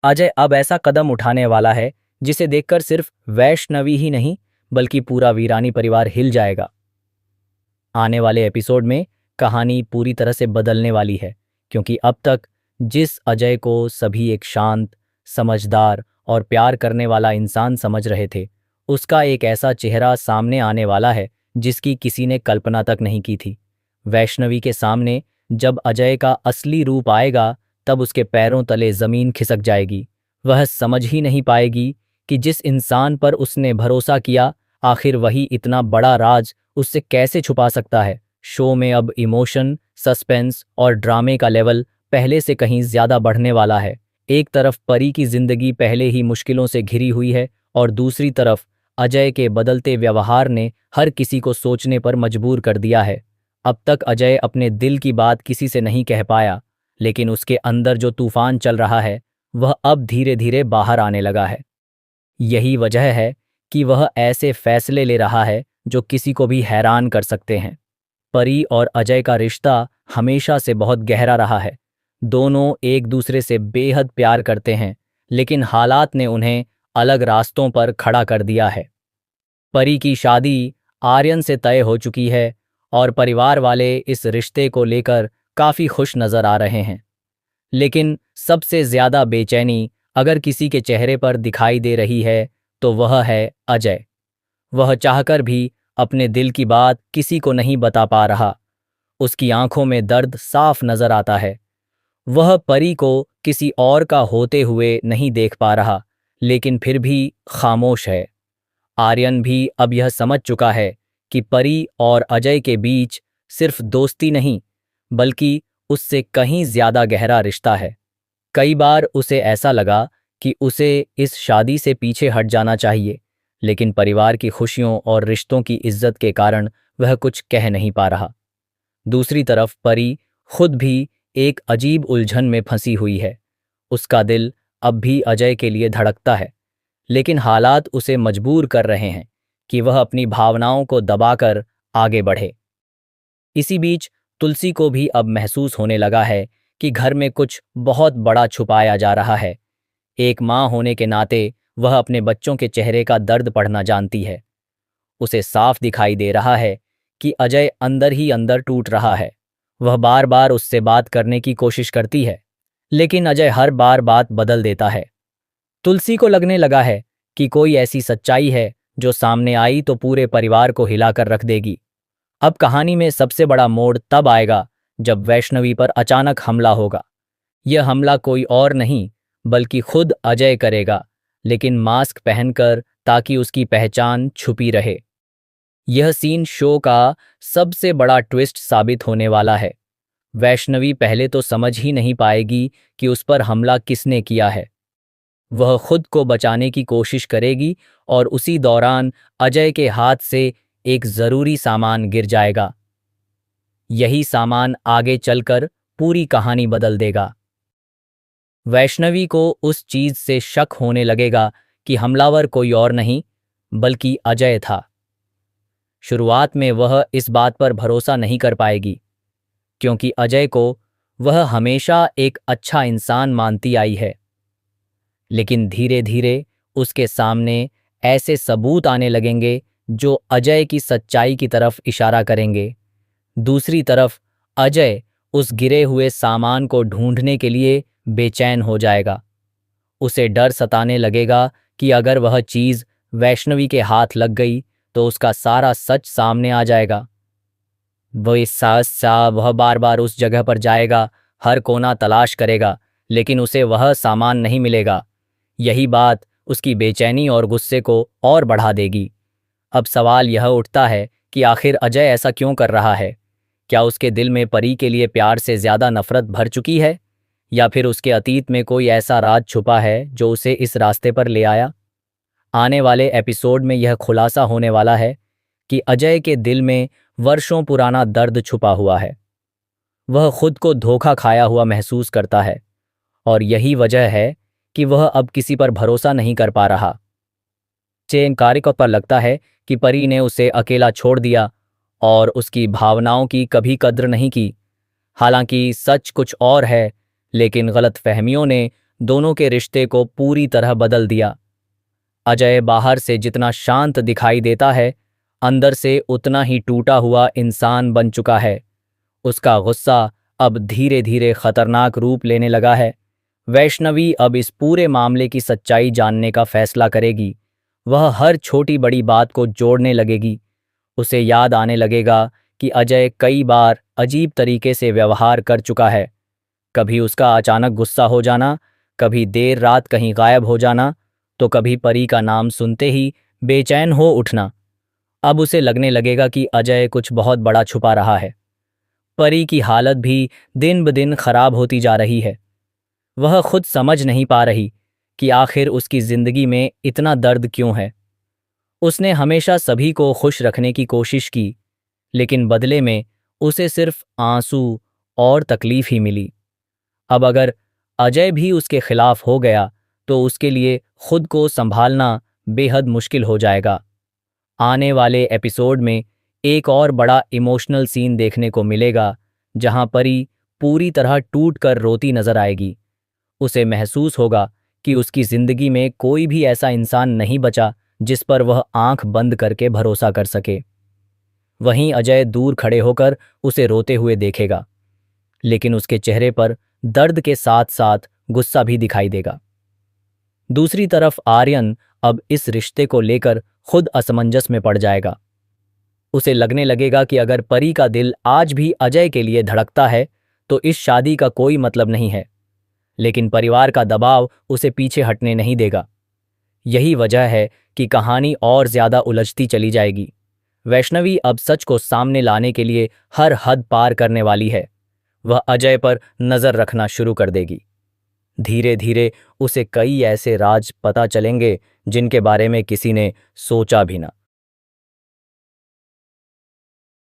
अजय अब ऐसा कदम उठाने वाला है जिसे देखकर सिर्फ वैष्णवी ही नहीं बल्कि पूरा वीरानी परिवार हिल जाएगा। आने वाले एपिसोड में कहानी पूरी तरह से बदलने वाली है, क्योंकि अब तक जिस अजय को सभी एक शांत, समझदार और प्यार करने वाला इंसान समझ रहे थे, उसका एक ऐसा चेहरा सामने आने वाला है जिसकी किसी ने कल्पना तक नहीं की थी। वैष्णवी के सामने जब अजय का असली रूप आएगा, तब उसके पैरों तले जमीन खिसक जाएगी। वह समझ ही नहीं पाएगी कि जिस इंसान पर उसने भरोसा किया, आखिर वही इतना बड़ा राज उससे कैसे छुपा सकता है। शो में अब इमोशन, सस्पेंस और ड्रामे का लेवल पहले से कहीं ज्यादा बढ़ने वाला है। एक तरफ परी की जिंदगी पहले ही मुश्किलों से घिरी हुई है और दूसरी तरफ अजय के बदलते व्यवहार ने हर किसी को सोचने पर मजबूर कर दिया है। अब तक अजय अपने दिल की बात किसी से नहीं कह पाया, लेकिन उसके अंदर जो तूफान चल रहा है वह अब धीरे धीरे बाहर आने लगा है। यही वजह है कि वह ऐसे फैसले ले रहा है जो किसी को भी हैरान कर सकते हैं। परी और अजय का रिश्ता हमेशा से बहुत गहरा रहा है। दोनों एक दूसरे से बेहद प्यार करते हैं, लेकिन हालात ने उन्हें अलग रास्तों पर खड़ा कर दिया है। परी की शादी आर्यन से तय हो चुकी है और परिवार वाले इस रिश्ते को लेकर काफी खुश नजर आ रहे हैं। लेकिन सबसे ज्यादा बेचैनी अगर किसी के चेहरे पर दिखाई दे रही है तो वह है अजय। वह चाहकर भी अपने दिल की बात किसी को नहीं बता पा रहा। उसकी आंखों में दर्द साफ नजर आता है। वह परी को किसी और का होते हुए नहीं देख पा रहा, लेकिन फिर भी खामोश है। आर्यन भी अब यह समझ चुका है कि परी और अजय के बीच सिर्फ दोस्ती नहीं, बल्कि उससे कहीं ज्यादा गहरा रिश्ता है। कई बार उसे ऐसा लगा कि उसे इस शादी से पीछे हट जाना चाहिए, लेकिन परिवार की खुशियों और रिश्तों की इज्जत के कारण वह कुछ कह नहीं पा रहा। दूसरी तरफ परी खुद भी एक अजीब उलझन में फंसी हुई है। उसका दिल अब भी अजय के लिए धड़कता है, लेकिन हालात उसे मजबूर कर रहे हैं कि वह अपनी भावनाओं को दबाकर आगे बढ़े। इसी बीच तुलसी को भी अब महसूस होने लगा है कि घर में कुछ बहुत बड़ा छुपाया जा रहा है। एक माँ होने के नाते वह अपने बच्चों के चेहरे का दर्द पढ़ना जानती है। उसे साफ दिखाई दे रहा है कि अजय अंदर ही अंदर टूट रहा है। वह बार बार उससे बात करने की कोशिश करती है, लेकिन अजय हर बार बात बदल देता है। तुलसी को लगने लगा है कि कोई ऐसी सच्चाई है जो सामने आई तो पूरे परिवार को हिलाकर रख देगी। अब कहानी में सबसे बड़ा मोड़ तब आएगा जब वैष्णवी पर अचानक हमला होगा। यह हमला कोई और नहीं बल्कि खुद अजय करेगा, लेकिन मास्क पहनकर, ताकि उसकी पहचान छुपी रहे। यह सीन शो का सबसे बड़ा ट्विस्ट साबित होने वाला है। वैष्णवी पहले तो समझ ही नहीं पाएगी कि उस पर हमला किसने किया है। वह खुद को बचाने की कोशिश करेगी और उसी दौरान अजय के हाथ से एक जरूरी सामान गिर जाएगा। यही सामान आगे चलकर पूरी कहानी बदल देगा। वैष्णवी को उस चीज से शक होने लगेगा कि हमलावर कोई और नहीं बल्कि अजय था। शुरुआत में वह इस बात पर भरोसा नहीं कर पाएगी, क्योंकि अजय को वह हमेशा एक अच्छा इंसान मानती आई है। लेकिन धीरे धीरे उसके सामने ऐसे सबूत आने लगेंगे जो अजय की सच्चाई की तरफ इशारा करेंगे। दूसरी तरफ अजय उस गिरे हुए सामान को ढूंढने के लिए बेचैन हो जाएगा। उसे डर सताने लगेगा कि अगर वह चीज वैष्णवी के हाथ लग गई तो उसका सारा सच सामने आ जाएगा। वह बार बार उस जगह पर जाएगा, हर कोना तलाश करेगा, लेकिन उसे वह सामान नहीं मिलेगा। यही बात उसकी बेचैनी और गुस्से को और बढ़ा देगी। अब सवाल यह उठता है कि आखिर अजय ऐसा क्यों कर रहा है? क्या उसके दिल में परी के लिए प्यार से ज्यादा नफरत भर चुकी है, या फिर उसके अतीत में कोई ऐसा राज छुपा है जो उसे इस रास्ते पर ले आया? आने वाले एपिसोड में यह खुलासा होने वाला है कि अजय के दिल में वर्षों पुराना दर्द छुपा हुआ है। वह खुद को धोखा खाया हुआ महसूस करता है, और यही वजह है कि वह अब किसी पर भरोसा नहीं कर पा रहा। कारिको पर लगता है कि परी ने उसे अकेला छोड़ दिया और उसकी भावनाओं की कभी कद्र नहीं की। हालांकि सच कुछ और है, लेकिन गलतफहमियों ने दोनों के रिश्ते को पूरी तरह बदल दिया। अजय बाहर से जितना शांत दिखाई देता है, अंदर से उतना ही टूटा हुआ इंसान बन चुका है। उसका गुस्सा अब धीरे धीरे खतरनाक रूप लेने लगा है। वैष्णवी अब इस पूरे मामले की सच्चाई जानने का फैसला करेगी। वह हर छोटी बड़ी बात को जोड़ने लगेगी। उसे याद आने लगेगा कि अजय कई बार अजीब तरीके से व्यवहार कर चुका है। कभी उसका अचानक गुस्सा हो जाना, कभी देर रात कहीं गायब हो जाना, तो कभी परी का नाम सुनते ही बेचैन हो उठना। अब उसे लगने लगेगा कि अजय कुछ बहुत बड़ा छुपा रहा है। परी की हालत भी दिन ब दिन खराब होती जा रही है। वह खुद समझ नहीं पा रही कि आखिर उसकी जिंदगी में इतना दर्द क्यों है। उसने हमेशा सभी को खुश रखने की कोशिश की, लेकिन बदले में उसे सिर्फ आंसू और तकलीफ ही मिली। अब अगर अजय भी उसके खिलाफ हो गया तो उसके लिए खुद को संभालना बेहद मुश्किल हो जाएगा। आने वाले एपिसोड में एक और बड़ा इमोशनल सीन देखने को मिलेगा, जहां परी पूरी तरह टूट कर रोती नजर आएगी। उसे महसूस होगा कि उसकी जिंदगी में कोई भी ऐसा इंसान नहीं बचा जिस पर वह आंख बंद करके भरोसा कर सके। वहीं अजय दूर खड़े होकर उसे रोते हुए देखेगा, लेकिन उसके चेहरे पर दर्द के साथ साथ गुस्सा भी दिखाई देगा। दूसरी तरफ आर्यन अब इस रिश्ते को लेकर खुद असमंजस में पड़ जाएगा। उसे लगने लगेगा कि अगर परी का दिल आज भी अजय के लिए धड़कता है तो इस शादी का कोई मतलब नहीं है, लेकिन परिवार का दबाव उसे पीछे हटने नहीं देगा। यही वजह है कि कहानी और ज्यादा उलझती चली जाएगी। वैष्णवी अब सच को सामने लाने के लिए हर हद पार करने वाली है। वह अजय पर नजर रखना शुरू कर देगी। धीरे धीरे उसे कई ऐसे राज पता चलेंगे जिनके बारे में किसी ने सोचा भी ना।